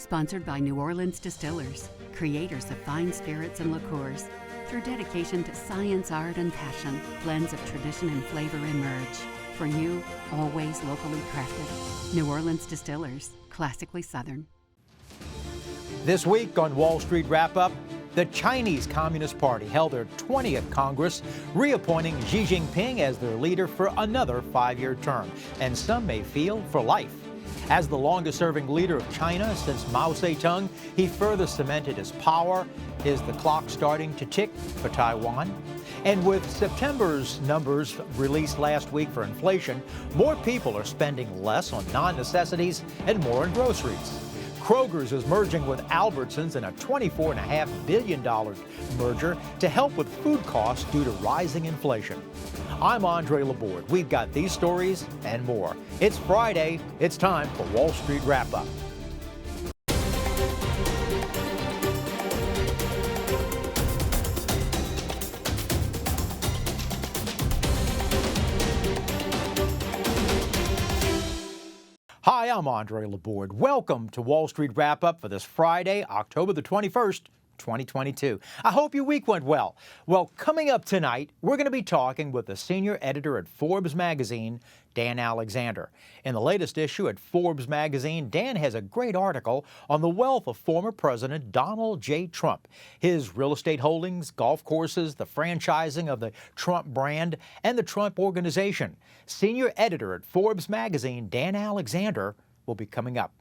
Sponsored by New Orleans Distillers, creators of fine spirits and liqueurs. Through dedication to science, art, and passion, blends of tradition and flavor emerge. For you, always locally crafted. New Orleans Distillers, classically Southern. This week on Wall Street Wrap-Up, the Chinese Communist Party held their 20th Congress, reappointing Xi Jinping as their leader for another 5-year term, and some may feel for life. As the longest-serving leader of China since Mao Zedong, he further cemented his power. Is the clock starting to tick for Taiwan? And with September's numbers released last week for inflation, more people are spending less on non-necessities and more on groceries. Kroger's is merging with Albertsons in a $24.5 billion merger to help with food costs due to rising inflation. I'm Andre Laborde. We've got these stories and more. It's Friday. It's time for Wall Street Wrap-Up. Hi, I'm Andre Laborde. Welcome to Wall Street Wrap-Up for this Friday, October the 21st, 2022. I hope your week went well. Well, coming up tonight, we're going to be talking with the senior editor at Forbes magazine, Dan Alexander. In the latest issue at Forbes magazine, Dan has a great article on the wealth of former President Donald J. Trump, his real estate holdings, golf courses, the franchising of the Trump brand, and the Trump Organization. Senior editor at Forbes magazine, Dan Alexander, will be coming up.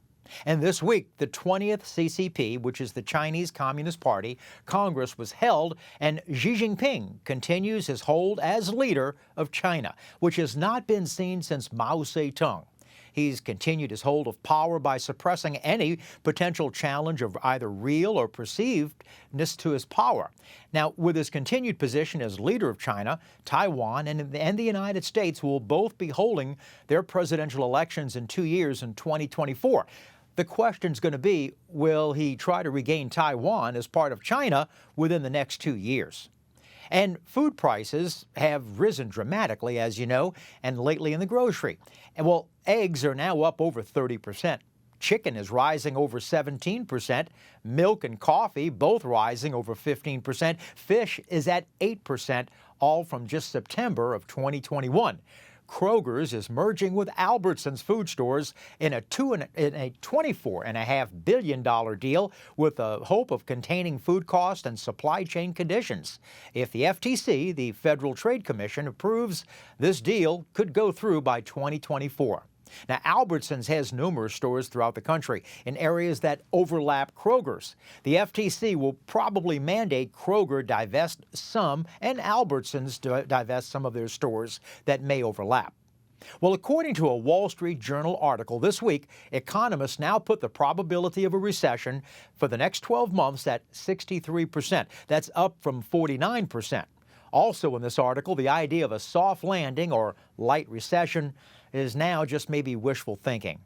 And this week, the 20th CCP, which is the Chinese Communist Party, Congress was held, and Xi Jinping continues his hold as leader of China, which has not been seen since Mao Zedong. He's continued his hold of power by suppressing any potential challenge of either real or perceivedness to his power. Now, with his continued position as leader of China, Taiwan and the United States will both be holding their presidential elections in 2 years in 2024. The question's going to be, will he try to regain Taiwan as part of China within the next 2 years? And food prices have risen dramatically, as you know, and lately in the grocery. And well, eggs are now up over 30%. Chicken is rising over 17%. Milk and coffee both rising over 15%. Fish is at 8%, all from just September of 2021. Kroger's is merging with Albertsons food stores in a $24.5 billion deal with the hope of containing food cost and supply chain conditions. If the FTC, the Federal Trade Commission, approves, this deal could go through by 2024. Now, Albertsons has numerous stores throughout the country in areas that overlap Kroger's. The FTC will probably mandate Kroger divest some and Albertsons divest some of their stores that may overlap. Well, according to a Wall Street Journal article this week, economists now put the probability of a recession for the next 12 months at 63%. That's up from 49%. Also in this article, the idea of a soft landing or light recession is now just maybe wishful thinking.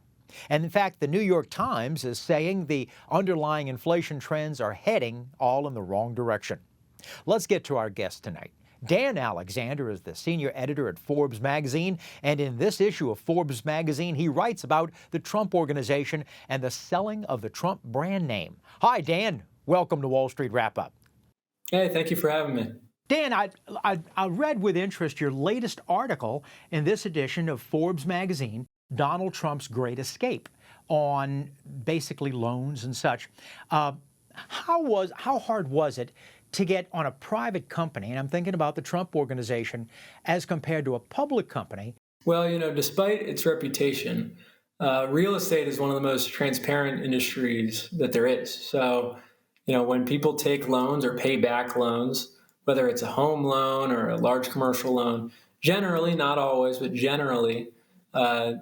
And in fact, the New York Times is saying the underlying inflation trends are heading all in the wrong direction. Let's get to our guest tonight. Dan Alexander is the senior editor at Forbes magazine, and in this issue of Forbes magazine, he writes about the Trump Organization and the selling of the Trump brand name. Hi, Dan. Welcome to Wall Street Wrap-Up. Hey, thank you for having me. Dan, I read with interest your latest article in this edition of Forbes magazine, Donald Trump's Great Escape, on basically loans and such. How hard was it to get on a private company, and I'm thinking about the Trump Organization, as compared to a public company? Well, despite its reputation, real estate is one of the most transparent industries that there is. So, when people take loans or pay back loans, whether it's a home loan or a large commercial loan, generally, not always, but generally,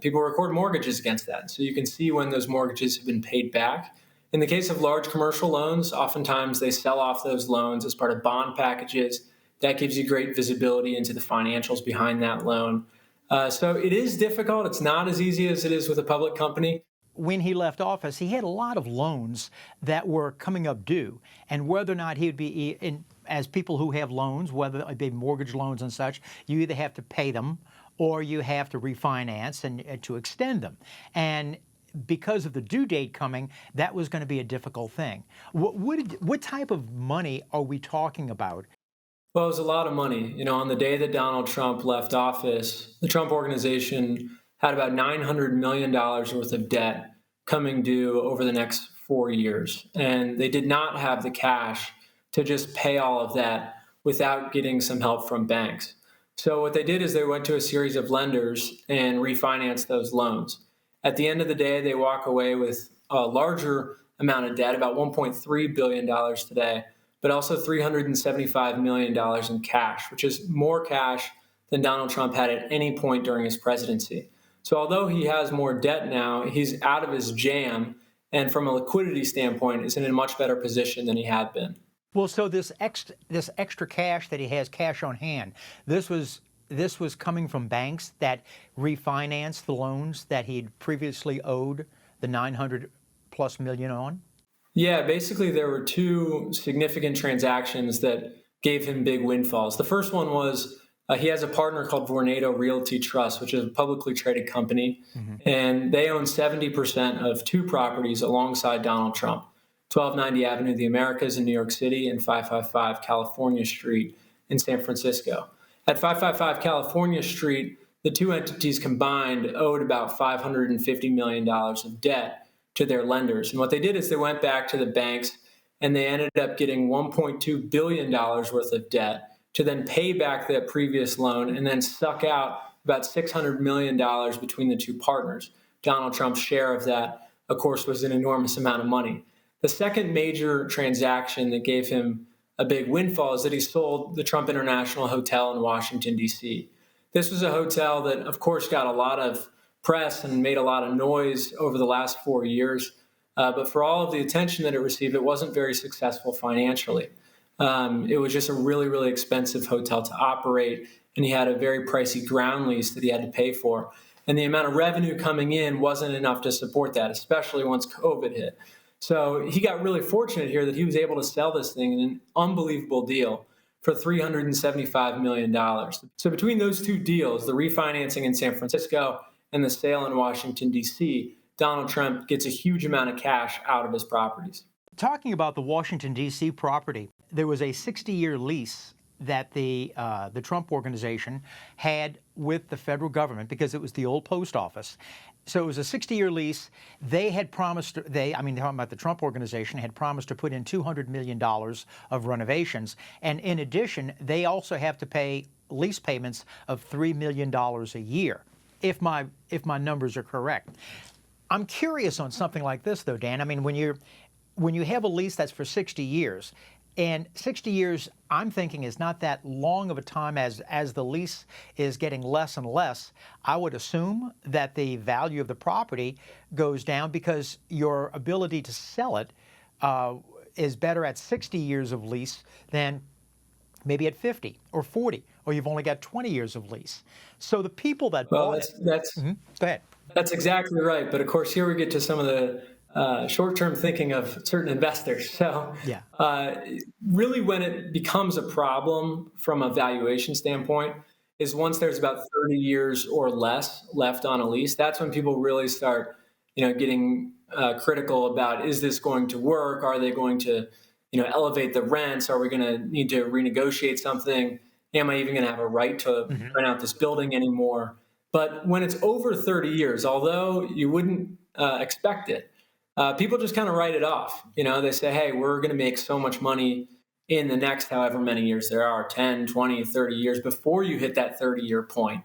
people record mortgages against that. So you can see when those mortgages have been paid back. In the case of large commercial loans, oftentimes they sell off those loans as part of bond packages. That gives you great visibility into the financials behind that loan. So it is difficult. It's not as easy as it is with a public company. When he left office, he had a lot of loans that were coming up due, and whether or not he would be as people who have loans, whether it be mortgage loans and such, you either have to pay them or you have to refinance and to extend them. And because of the due date coming, that was going to be a difficult thing. What type of money are we talking about? Well, it was a lot of money. On the day that Donald Trump left office, the Trump organization had about $900 million worth of debt coming due over the next 4 years. And they did not have the cash to just pay all of that without getting some help from banks. So what they did is they went to a series of lenders and refinanced those loans. At the end of the day, they walk away with a larger amount of debt, about $1.3 billion today, but also $375 million in cash, which is more cash than Donald Trump had at any point during his presidency. So although he has more debt now, he's out of his jam, and from a liquidity standpoint, is in a much better position than he had been. Well, so this extra cash that he has, cash on hand, this was coming from banks that refinanced the loans that he'd previously owed the 900 plus million on? Yeah, basically there were two significant transactions that gave him big windfalls. The first one was he has a partner called Vornado Realty Trust, which is a publicly traded company, and they own 70% of two properties alongside Donald Trump, 1290 Avenue of the Americas in New York City and 555 California Street in San Francisco. At 555 California Street, the two entities combined owed about $550 million of debt to their lenders. And what they did is they went back to the banks and they ended up getting $1.2 billion worth of debt to then pay back that previous loan and then suck out about $600 million between the two partners. Donald Trump's share of that, of course, was an enormous amount of money. The second major transaction that gave him a big windfall is that he sold the Trump International Hotel in Washington, D.C. This was a hotel that, of course, got a lot of press and made a lot of noise over the last 4 years. But for all of the attention that it received, it wasn't very successful financially. It was just a really, really expensive hotel to operate, and he had a very pricey ground lease that he had to pay for. And the amount of revenue coming in wasn't enough to support that, especially once COVID hit. So he got really fortunate here that he was able to sell this thing in an unbelievable deal for $375 million. So between those two deals, the refinancing in San Francisco and the sale in Washington, D.C., Donald Trump gets a huge amount of cash out of his properties. Talking about the Washington, D.C. property, there was a 60-year lease that the Trump organization had with the federal government because it was the old post office. So it was a 60-year lease. They had promised, talking about the Trump organization, had promised to put in $200 million of renovations. And in addition, they also have to pay lease payments of $3 million a year, if my numbers are correct. I'm curious on something like this, though, Dan. I mean, when you have a lease that's for 60 years, and 60 years, I'm thinking, is not that long of a time as the lease is getting less and less. I would assume that the value of the property goes down because your ability to sell it is better at 60 years of lease than maybe at 50 or 40, or you've only got 20 years of lease. So the people that bought it... Go ahead. That's exactly right. But of course, here we get to some of the short-term thinking of certain investors. So really when it becomes a problem from a valuation standpoint is once there's about 30 years or less left on a lease. That's when people really start, getting critical about, is this going to work? Are they going to, elevate the rents? Are we going to need to renegotiate something? Am I even going to have a right to rent out this building anymore? But when it's over 30 years, although you wouldn't expect it, people just kind of write it off. They say, hey, we're going to make so much money in the next however many years there are, 10, 20, 30 years before you hit that 30-year point,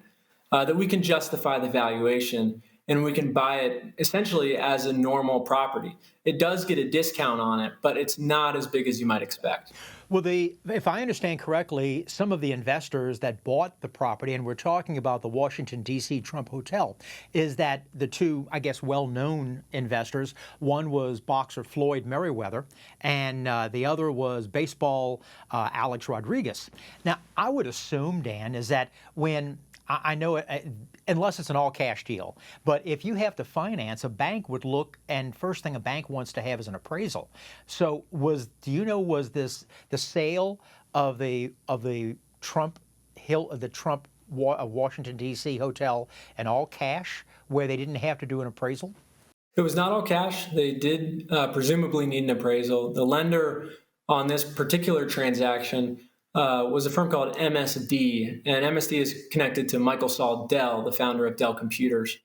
that we can justify the valuation and we can buy it essentially as a normal property. It does get a discount on it, but it's not as big as you might expect. Well, if I understand correctly, some of the investors that bought the property, and we're talking about the Washington, D.C. Trump Hotel, is that the two, I guess, well-known investors, one was boxer Floyd Mayweather, and the other was baseball Alex Rodriguez. Now, I would assume, Dan, is that when I know it, unless it's an all-cash deal, but if you have to finance, a bank would look, and first thing a bank wants to have is an appraisal. So was this the sale of the Trump Washington D.C. hotel an all cash where they didn't have to do an appraisal? It was not all cash. They did presumably need an appraisal. The lender on this particular transaction was a firm called MSD, and MSD is connected to Michael Saul Dell, the founder of Dell Computers.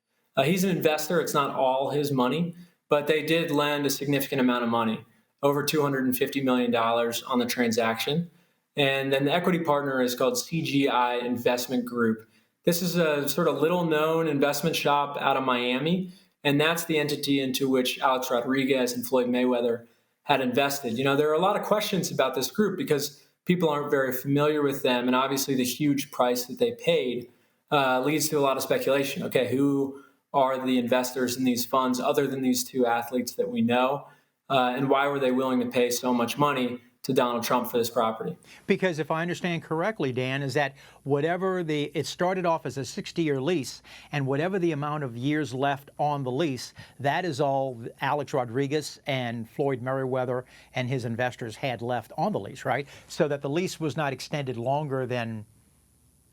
He's an investor. It's not all his money, but they did lend a significant amount of money, over $250 million on the transaction. And then the equity partner is called CGI Investment Group. This is a sort of little known investment shop out of Miami. And that's the entity into which Alex Rodriguez and Floyd Mayweather had invested. There are a lot of questions about this group because people aren't very familiar with them. And obviously, the huge price that they paid leads to a lot of speculation. Okay, who are the investors in these funds other than these two athletes that we know? And why were they willing to pay so much money to Donald Trump for this property? Because if I understand correctly, Dan, is that it started off as a 60-year lease, and whatever the amount of years left on the lease, that is all Alex Rodriguez and Floyd Mayweather and his investors had left on the lease, right? So that the lease was not extended longer than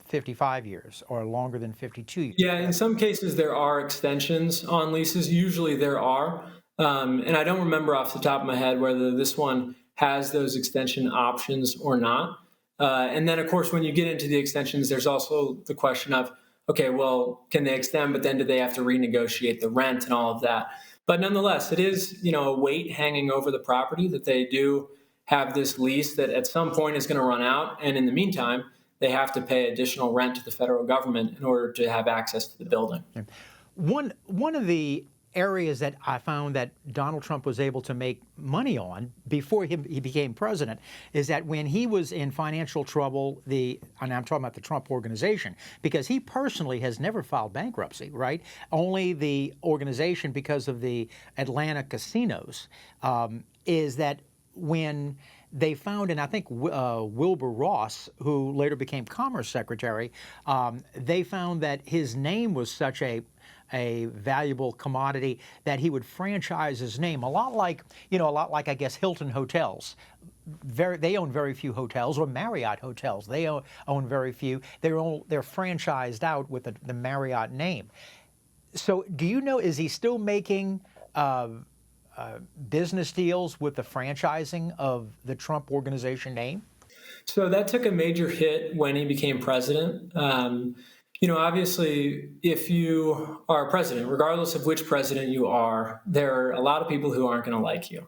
55 years or longer than 52 years. Yeah, in some cases there are extensions on leases. Usually there are. And I don't remember off the top of my head whether this one has those extension options or not. And then, of course, when you get into the extensions, there's also the question of, okay, well, can they extend, but then do they have to renegotiate the rent and all of that? But nonetheless, it is, a weight hanging over the property that they do have this lease that at some point is going to run out. And in the meantime, they have to pay additional rent to the federal government in order to have access to the building. One of the areas that I found that Donald Trump was able to make money on before he became president is that when he was in financial trouble, and I'm talking about the Trump organization, because he personally has never filed bankruptcy, right? Only the organization, because of the Atlanta casinos, is that when they found, and I think Wilbur Ross, who later became Commerce Secretary, they found that his name was such a valuable commodity that he would franchise his name, a lot like I guess Hilton Hotels. They own very few hotels, or Marriott Hotels. They own very few. They're franchised out with the Marriott name. So, do you know? Is he still making business deals with the franchising of the Trump organization name? So that took a major hit when he became president. Obviously, if you are president, regardless of which president you are, there are a lot of people who aren't going to like you.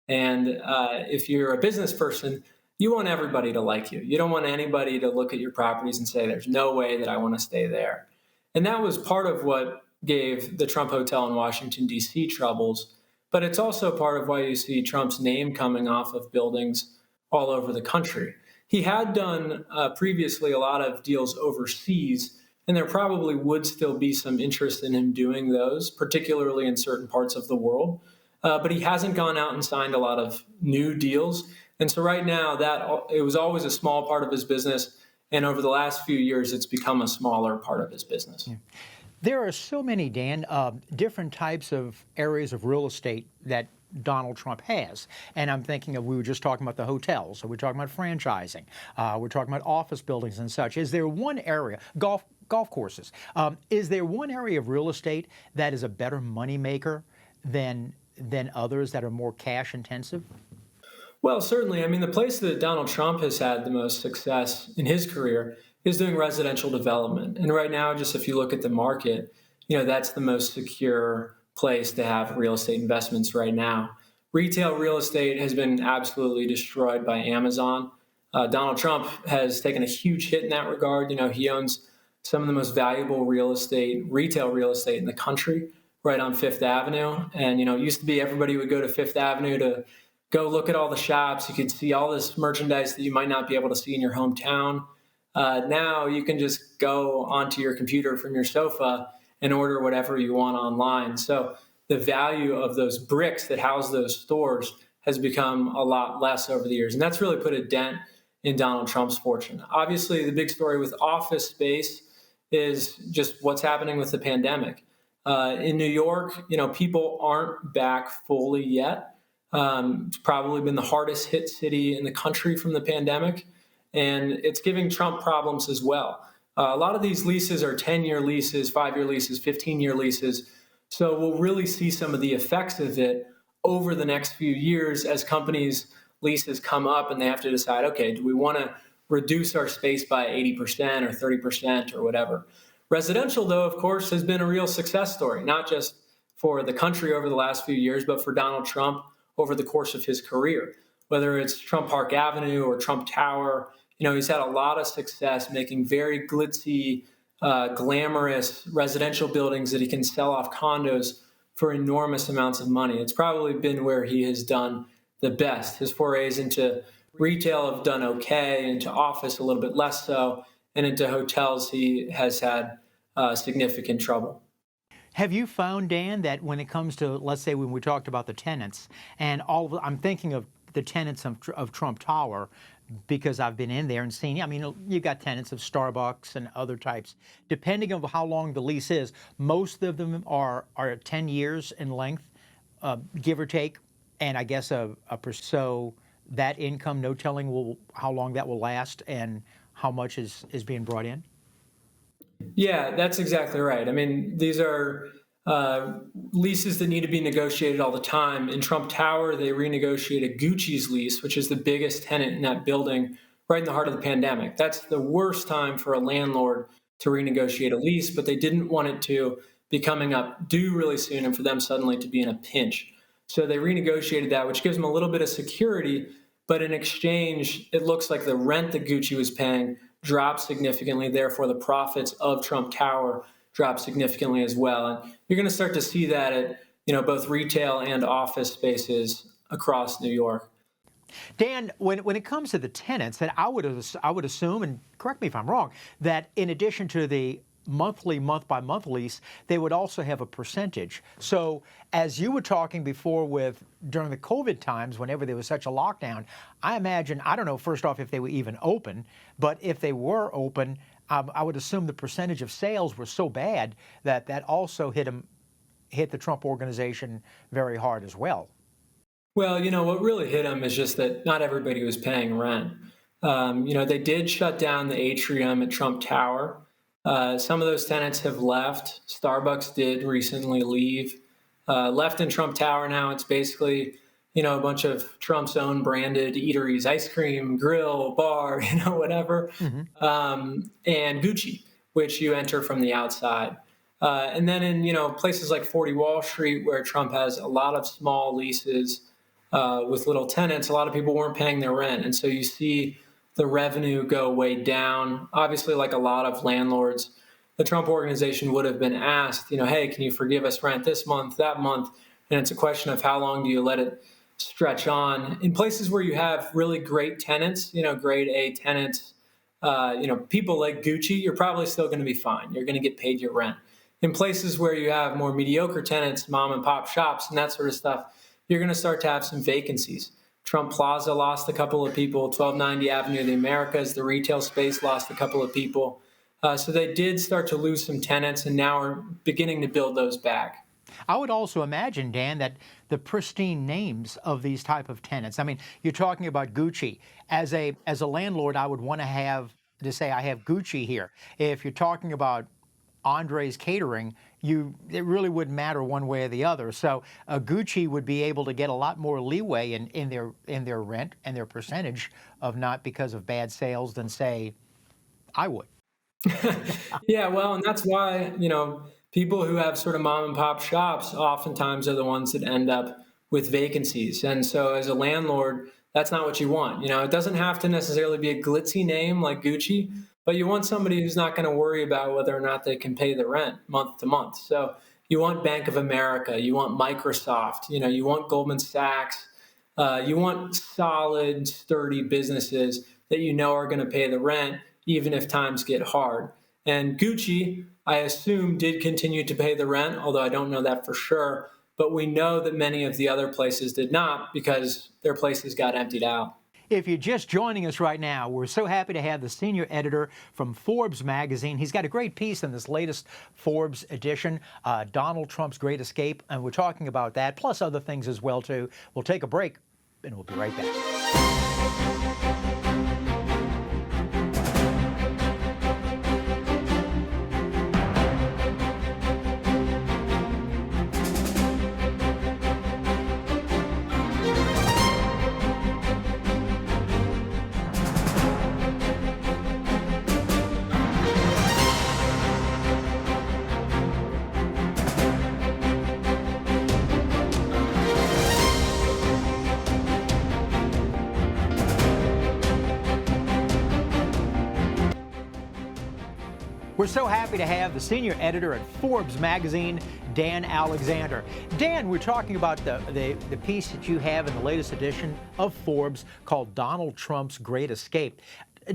And if you're a business person, you want everybody to like you. You don't want anybody to look at your properties and say, there's no way that I want to stay there. And that was part of what gave the Trump Hotel in Washington, D.C. troubles. But it's also part of why you see Trump's name coming off of buildings all over the country. He had done previously a lot of deals overseas, and there probably would still be some interest in him doing those, particularly in certain parts of the world. But he hasn't gone out and signed a lot of new deals. And so right now, it was always a small part of his business. And over the last few years, it's become a smaller part of his business. Yeah. There are so many, Dan, different types of areas of real estate that Donald Trump has. And I'm thinking we were just talking about the hotels, so we're talking about franchising, we're talking about office buildings and such. Is there one area, golf courses, is there one area of real estate that is a better moneymaker than others that are more cash intensive? Well, certainly. I mean, the place that Donald Trump has had the most success in his career is doing residential development. And right now, just if you look at the market, that's the most secure place to have real estate investments right now. Retail real estate has been absolutely destroyed by Amazon. Donald Trump has taken a huge hit in that regard. He owns some of the most valuable retail real estate in the country, right on Fifth Avenue. And, it used to be everybody would go to Fifth Avenue to go look at all the shops. You could see all this merchandise that you might not be able to see in your hometown. Now you can just go onto your computer from your sofa and order whatever you want online. So the value of those bricks that house those stores has become a lot less over the years. And that's really put a dent in Donald Trump's fortune. Obviously, the big story with office space is just what's happening with the pandemic. In New York, people aren't back fully yet. It's probably been the hardest hit city in the country from the pandemic. And it's giving Trump problems as well. A lot of these leases are 10-year leases, 5-year leases, 15-year leases. So we'll really see some of the effects of it over the next few years as companies' leases come up and they have to decide, okay, do we want to reduce our space by 80% or 30% or whatever? Residential, though, of course, has been a real success story, not just for the country over the last few years, but for Donald Trump over the course of his career. Whether it's Trump Park Avenue or Trump Tower, he's had a lot of success making very glitzy, glamorous residential buildings that he can sell off condos for enormous amounts of money. It's probably been where he has done the best. His forays into retail have done okay, into office a little bit less so, and into hotels he has had significant trouble. Have you found, Dan, that when it comes to, let's say, when we talked about the tenants, and I'm thinking of the tenants of Trump Tower, because I've been in there and seen, you got tenants of Starbucks and other types. Depending on how long the lease is, most of them are 10 years in length, give or take, and I guess so that income, no telling how long that will last and how much is being brought in? Yeah, that's exactly right. These are leases that need to be negotiated all the time. In Trump Tower, they renegotiated Gucci's lease, which is the biggest tenant in that building, right in the heart of the pandemic. That's the worst time for a landlord to renegotiate a lease, but they didn't want it to be coming up due really soon and for them suddenly to be in a pinch. So they renegotiated that, which gives them a little bit of security, but in exchange, it looks like the rent that Gucci was paying dropped significantly. Therefore, the profits of Trump Tower dropped significantly as well. And you're going to start to see that at both retail and office spaces across New York. Dan, when it comes to the tenants, that I would assume, and correct me if I'm wrong, that in addition to the monthly, month-by-month lease, they would also have a percentage. So as you were talking before during the COVID times, whenever there was such a lockdown, I imagine, I don't know, first off, if they were even open, but if they were open, I would assume the percentage of sales were so bad that also hit the Trump organization very hard as well. Well, what really hit them is just that not everybody was paying rent. They did shut down the atrium at Trump Tower. Some of those tenants have left. Starbucks did recently leave. Left in Trump Tower now, it's basically, a bunch of Trump's own branded eateries, ice cream, grill, bar, whatever. Mm-hmm. And Gucci, which you enter from the outside. And then in, places like 40 Wall Street, where Trump has a lot of small leases with little tenants, a lot of people weren't paying their rent. And so you see the revenue go way down. Obviously, like a lot of landlords, the Trump organization would have been asked, hey, can you forgive us rent this month, that month? And it's a question of how long do you let it stretch on. In places where you have really great tenants, grade A tenants, people like Gucci, you're probably still going to be fine. You're going to get paid your rent. In places where you have more mediocre tenants, mom and pop shops and that sort of stuff, you're going to start to have some vacancies. Trump Plaza lost a couple of people, 1290 Avenue of the Americas, the retail space lost a couple of people. So they did start to lose some tenants and now are beginning to build those back. I would also imagine, Dan, that the pristine names of these type of tenants, you're talking about Gucci. As a landlord, I would want to say I have Gucci here. If you're talking about Andre's Catering, it really wouldn't matter one way or the other. So Gucci would be able to get a lot more leeway in their rent and their percentage of not because of bad sales than, say, I would. Yeah, well, and that's why, people who have sort of mom and pop shops oftentimes are the ones that end up with vacancies. And so as a landlord, that's not what you want. It doesn't have to necessarily be a glitzy name like Gucci, but you want somebody who's not going to worry about whether or not they can pay the rent month to month. So you want Bank of America, you want Microsoft, you want Goldman Sachs, you want solid, sturdy businesses that are going to pay the rent even if times get hard. And Gucci, I assume, did continue to pay the rent, although I don't know that for sure. But we know that many of the other places did not because their places got emptied out. If you're just joining us right now, we're so happy to have the senior editor from Forbes magazine. He's got a great piece in this latest Forbes edition, Donald Trump's Great Escape, and we're talking about that, plus other things as well, too. We'll take a break, and we'll be right back. We're so happy to have the senior editor at Forbes magazine, Dan Alexander. Dan, we're talking about the piece that you have in the latest edition of Forbes called Donald Trump's Great Escape.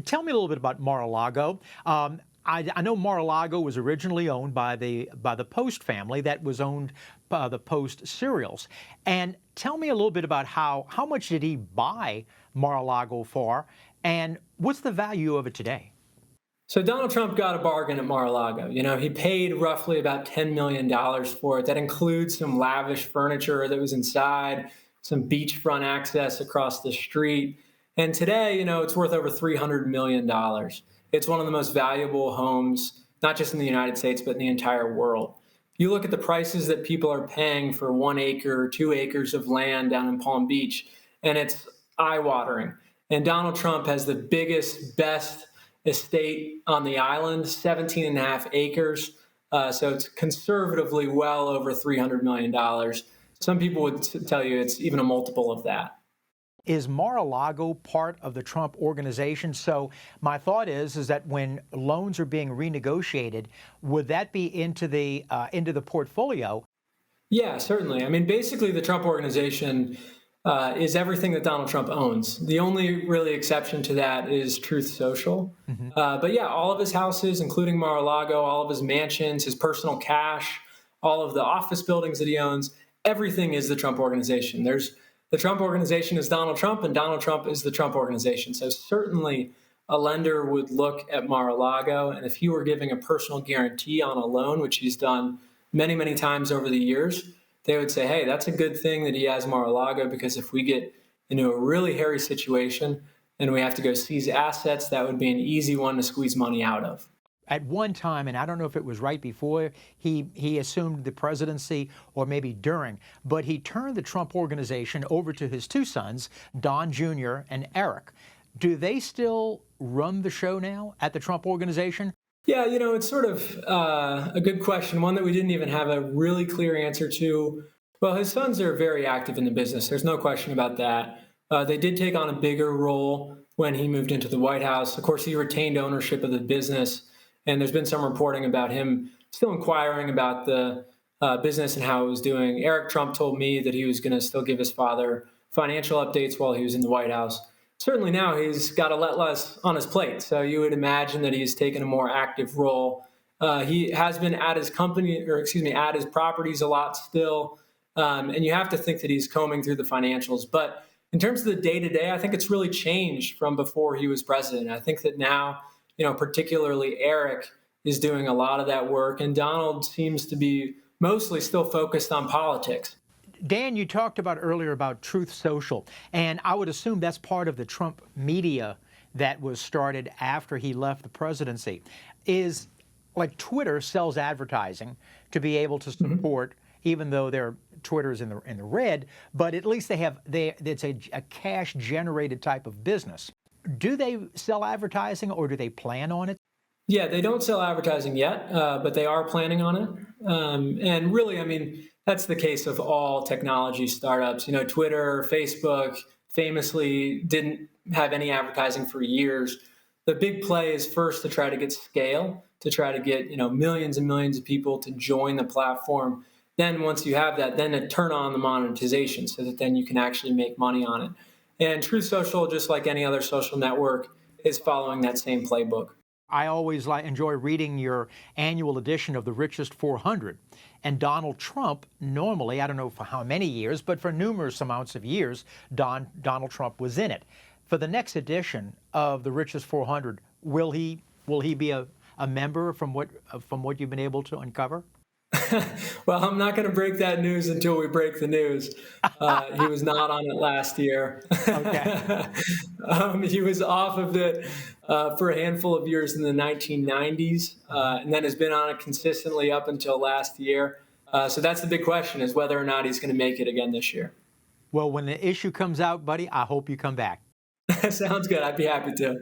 Tell me a little bit about Mar-a-Lago. I know Mar-a-Lago was originally owned by the Post family that was owned by the Post cereals. And tell me a little bit about how much did he buy Mar-a-Lago for, and what's the value of it today? So Donald Trump got a bargain at Mar-a-Lago. You know, he paid roughly about $10 million for it. That includes some lavish furniture that was inside, some beachfront access across the street. And today, you know, it's worth over $300 million. It's one of the most valuable homes, not just in the United States, but in the entire world. You look at the prices that people are paying for 1 acre or 2 acres of land down in Palm Beach, and it's eye-watering. And Donald Trump has the biggest, best estate on the island, 17 and a half acres. So it's conservatively well over $300 million. Some people would tell you it's even a multiple of that. Is Mar-a-Lago part of the Trump organization? So my thought is that when loans are being renegotiated, would that be into the portfolio? Yeah, certainly. I mean, basically, the Trump organization is everything that Donald Trump owns. The only really exception to that is Truth Social. Mm-hmm. But yeah, all of his houses, including Mar-a-Lago, all of his mansions, his personal cash, all of the office buildings that he owns, everything is the Trump organization. The Trump organization is Donald Trump, and Donald Trump is the Trump organization. So certainly a lender would look at Mar-a-Lago, and if he were giving a personal guarantee on a loan, which he's done many, many times over the years, they would say, hey, that's a good thing that he has Mar-a-Lago, because if we get into a really hairy situation and we have to go seize assets, that would be an easy one to squeeze money out of. At one time, and I don't know if it was right before he assumed the presidency or maybe during, but he turned the Trump organization over to his two sons, Don Jr. and Eric. Do they still run the show now at the Trump organization? Yeah, you know, it's sort of a good question, one that we didn't even have a really clear answer to. Well, his sons are very active in the business. There's no question about that. They did take on a bigger role when he moved into the White House. Of course, he retained ownership of the business, and there's been some reporting about him still inquiring about the business and how it was doing. Eric Trump told me that he was going to still give his father financial updates while he was in the White House. Certainly now he's got a lot less on his plate, so you would imagine that he's taken a more active role. He has been at his at his properties a lot still, and you have to think that he's combing through the financials. But in terms of the day-to-day, I think it's really changed from before he was president. I think that now, you know, particularly Eric is doing a lot of that work, and Donald seems to be mostly still focused on politics. Dan, you talked about earlier about Truth Social, and I would assume that's part of the Trump media that was started after he left the presidency. Is like Twitter sells advertising to be able to support, even though their Twitter's in the red, but at least it's a cash generated type of business. Do they sell advertising, or do they plan on it? Yeah, they don't sell advertising yet, but they are planning on it. And really, I mean, that's the case of all technology startups. You know, Twitter, Facebook famously didn't have any advertising for years. The big play is first to try to get scale, to try to get, you know, millions and millions of people to join the platform. Then once you have that, then to turn on the monetization so that then you can actually make money on it. And Truth Social, just like any other social network, is following that same playbook. I always enjoy reading your annual edition of the Richest 400. And Donald Trump, normally, I don't know for how many years, but for numerous amounts of years, Donald Trump was in it. For the next edition of the Richest 400, will he be a member from what you've been able to uncover? Well, I'm not going to break that news until we break the news. He was not on it last year. Okay. He was off of it for a handful of years in the 1990s, and then has been on it consistently up until last year. So that's the big question, is whether or not he's going to make it again this year. Well, when the issue comes out, buddy, I hope you come back. Sounds good. I'd be happy to.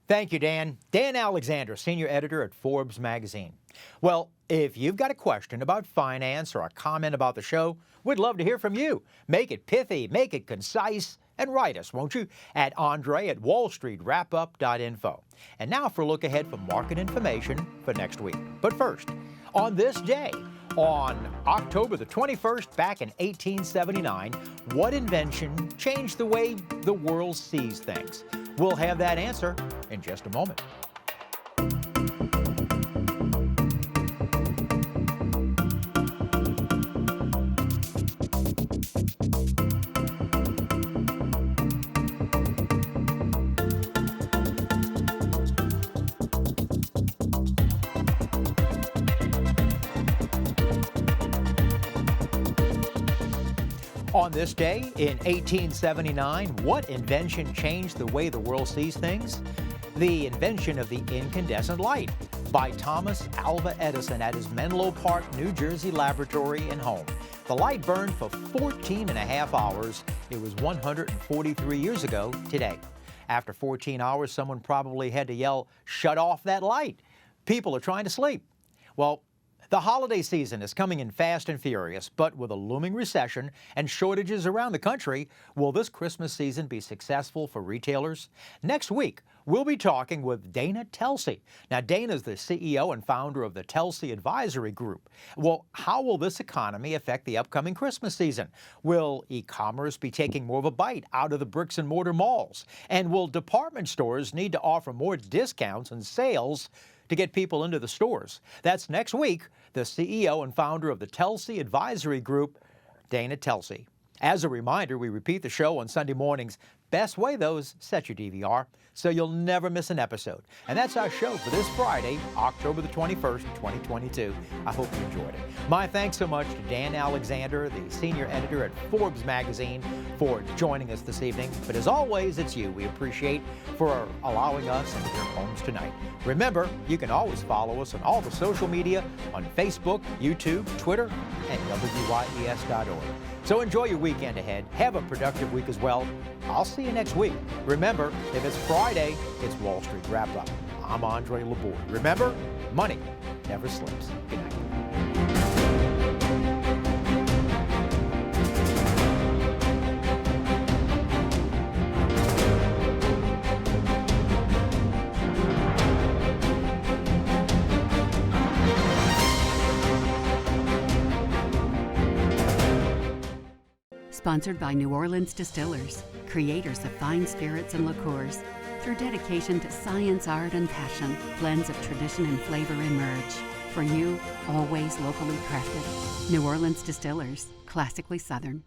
Thank you, Dan. Dan Alexander, senior editor at Forbes magazine. Well, if you've got a question about finance or a comment about the show, we'd love to hear from you. Make it pithy, make it concise, and write us, won't you, at Andre@wallstreetwrapup.info. And now for a look ahead for market information for next week. But first, on this day, on October the 21st, back in 1879, what invention changed the way the world sees things? We'll have that answer in just a moment. On this day in 1879, what invention changed the way the world sees things? The invention of the incandescent light by Thomas Alva Edison at his Menlo Park, New Jersey laboratory and home. The light burned for 14 and a half hours. It was 143 years ago today. After 14 hours, someone probably had to yell, "Shut off that light. People are trying to sleep." Well, the holiday season is coming in fast and furious, but with a looming recession and shortages around the country, will this Christmas season be successful for retailers? Next week, we'll be talking with Dana Telsey. Now, Dana is the CEO and founder of the Telsey Advisory Group. Well, how will this economy affect the upcoming Christmas season? Will e-commerce be taking more of a bite out of the bricks and mortar malls? And will department stores need to offer more discounts and sales to get people into the stores? That's next week. The CEO and founder of the Telsey Advisory Group, Dana Telsey. As a reminder, we repeat the show on Sunday mornings. Best way, though, is set your DVR so you'll never miss an episode. And that's our show for this Friday, October the 21st, 2022. I hope you enjoyed it. My thanks so much to Dan Alexander, the senior editor at Forbes magazine, for joining us this evening. But as always, it's you we appreciate for allowing us into your homes tonight. Remember, you can always follow us on all the social media on Facebook, YouTube, Twitter, and WYES.org. So enjoy your weekend ahead. Have a productive week as well. I'll see you next week. Remember, if it's Friday, it's Wall Street Wrap Up. I'm Andre Laborde. Remember, money never sleeps. Good night. Sponsored by New Orleans Distillers, creators of fine spirits and liqueurs. Through dedication to science, art, and passion, blends of tradition and flavor emerge. For you, always locally crafted. New Orleans Distillers, classically Southern.